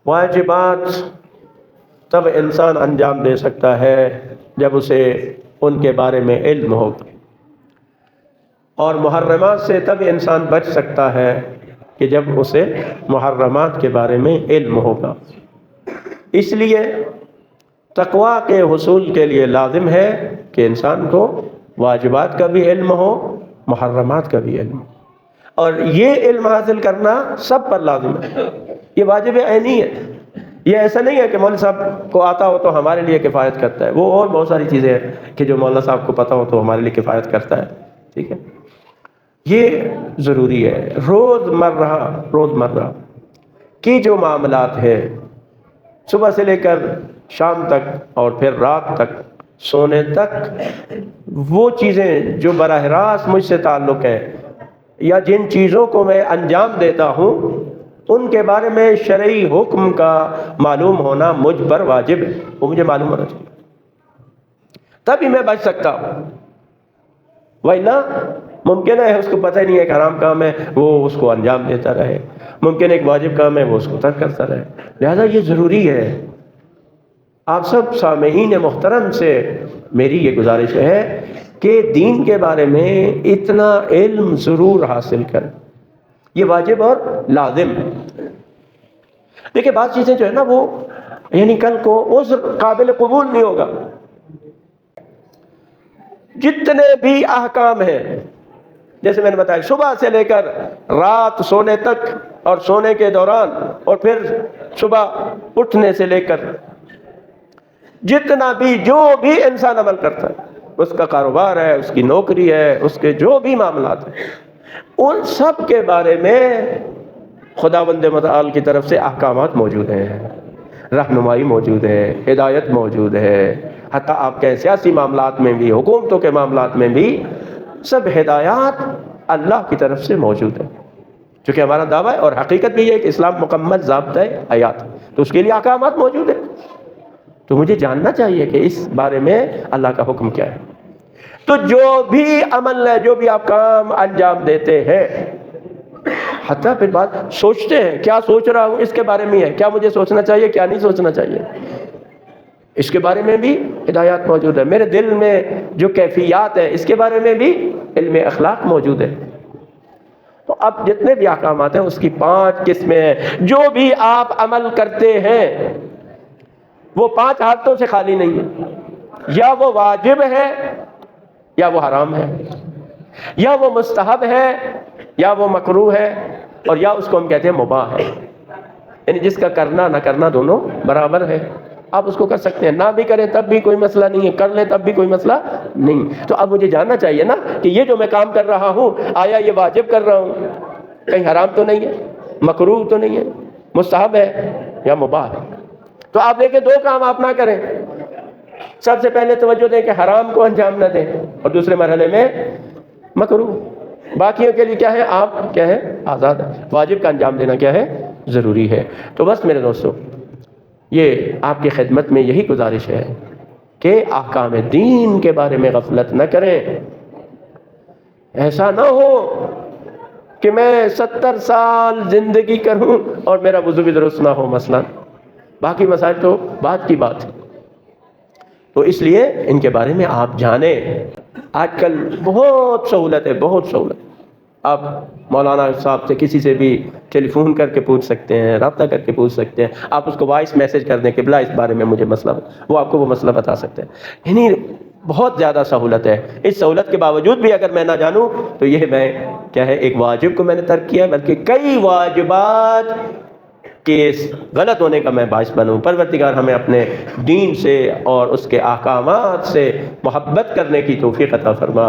واجبات تب انسان انجام دے سکتا ہے جب اسے ان کے بارے میں علم ہوگا، اور محرمات سے تب انسان بچ سکتا ہے کہ جب اسے محرمات کے بارے میں علم ہوگا۔ اس لیے تقویٰ کے حصول کے لیے لازم ہے کہ انسان کو واجبات کا بھی علم ہو، محرمات کا بھی علم ہو، اور یہ علم حاصل کرنا سب پر لازم ہے۔ یہ واجب عینی ہے، یہ ایسا نہیں ہے کہ مولانا صاحب کو آتا ہو تو ہمارے لیے کفایت کرتا ہے، وہ اور بہت ساری چیزیں ہیں کہ جو مولانا صاحب کو پتہ ہو تو ہمارے لیے کفایت کرتا ہے، ٹھیک ہے۔ یہ ضروری ہے۔ روزمرہ کی جو معاملات ہیں، صبح سے لے کر شام تک اور پھر رات تک سونے تک، وہ چیزیں جو براہ راست مجھ سے تعلق ہے یا جن چیزوں کو میں انجام دیتا ہوں، ان کے بارے میں شرعی حکم کا معلوم ہونا مجھ پر واجب ہے، وہ مجھے معلوم ہونا چاہیے، تبھی میں بچ سکتا ہوں۔ وَإِلَّا ممکن ہے اس کو پتہ ہی نہیں ہے کہ حرام کام ہے، وہ اس کو انجام دیتا رہے، ممکن ہے ایک واجب کام ہے وہ اس کو ترک کرتا رہے۔ لہذا یہ ضروری ہے۔ آپ سب سامعین محترم سے میری یہ گزارش ہے کہ دین کے بارے میں اتنا علم ضرور حاصل کریں، یہ واجب اور لازم ہے۔ دیکھیں بعض چیزیں جو ہے نا وہ یعنی کل کو عذر قابل قبول نہیں ہوگا۔ جتنے بھی احکام ہیں، جیسے میں نے بتایا صبح سے لے کر رات سونے تک اور سونے کے دوران اور پھر صبح اٹھنے سے لے کر جتنا بھی جو بھی انسان عمل کرتا ہے، اس کا کاروبار ہے، اس کی نوکری ہے، اس کے جو بھی معاملات ہیں، ان سب کے بارے میں خداوند متعال کی طرف سے احکامات موجود ہیں، رہنمائی موجود ہے، ہدایت موجود ہے۔ حتیٰ آپ کے سیاسی معاملات میں بھی، حکومتوں کے معاملات میں بھی سب ہدایات اللہ کی طرف سے موجود ہے، چونکہ ہمارا دعویٰ ہے اور حقیقت بھی یہ ہے کہ اسلام مکمل ضابطۂ حیات، تو اس کے لیے احکامات موجود ہیں۔ تو مجھے جاننا چاہیے کہ اس بارے میں اللہ کا حکم کیا ہے۔ تو جو بھی عمل ہے، جو بھی آپ کام انجام دیتے ہیں، حتیٰ پھر بات سوچتے ہیں، کیا سوچ رہا ہوں اس کے بارے میں ہے، کیا مجھے سوچنا چاہیے، کیا نہیں سوچنا چاہیے، اس کے بارے میں بھی ہدایات موجود ہے۔ میرے دل میں جو کیفیات ہے، اس کے بارے میں بھی علم اخلاق موجود ہے۔ تو اب جتنے بھی احکامات ہیں اس کی 5 قسمیں ہیں۔ جو بھی آپ عمل کرتے ہیں وہ 5 حالتوں سے خالی نہیں ہے، یا وہ واجب ہے یا وہ حرام ہے، یا وہ مستحب ہے یا وہ مکروہ ہے، اور یا اس کو ہم کہتے ہیں مباح ہے، یعنی جس کا کرنا نہ کرنا دونوں برابر ہے۔ آپ اس کو کر سکتے ہیں، نہ بھی کریں تب بھی کوئی مسئلہ نہیں ہے، کر لیں تب بھی کوئی مسئلہ نہیں۔ تو اب مجھے جاننا چاہیے نا کہ یہ جو میں کام کر رہا ہوں، آیا یہ واجب کر رہا ہوں، کہیں حرام تو نہیں ہے، مکروہ تو نہیں ہے، مستحب ہے یا مباح ہے۔ تو آپ دیکھیں 2 کام آپ نہ کریں، سب سے پہلے توجہ دیں کہ حرام کو انجام نہ دیں، اور دوسرے مرحلے میں مکروہ۔ باقیوں کے لیے کیا ہے، آپ کیا ہے، آزاد ہے۔ واجب کا انجام دینا کیا ہے، ضروری ہے۔ تو بس میرے دوستو، یہ آپ کی خدمت میں یہی گزارش ہے کہ احکام دین کے بارے میں غفلت نہ کریں۔ ایسا نہ ہو کہ میں 70 سال زندگی کروں اور میرا وضو بھی درست نہ ہو، مثلا باقی مسائل تو بات کی بات ہے۔ تو اس لیے ان کے بارے میں آپ جانیں۔ آج کل بہت سہولت ہے، بہت سہولت۔ آپ مولانا صاحب سے کسی سے بھی ٹیلی فون کر کے پوچھ سکتے ہیں، رابطہ کر کے پوچھ سکتے ہیں، آپ اس کو وائس میسج کر دیں کہ بلا اس بارے میں مجھے مسئلہ، وہ آپ کو وہ مسئلہ بتا سکتے ہیں۔ یعنی بہت زیادہ سہولت ہے۔ اس سہولت کے باوجود بھی اگر میں نہ جانوں تو یہ میں کیا ہے، ایک واجب کو میں نے ترک کیا، بلکہ کئی واجبات کہ غلط ہونے کا میں باعث بنوں۔ پروردگار ہمیں اپنے دین سے اور اس کے احکامات سے محبت کرنے کی توفیق عطا فرما۔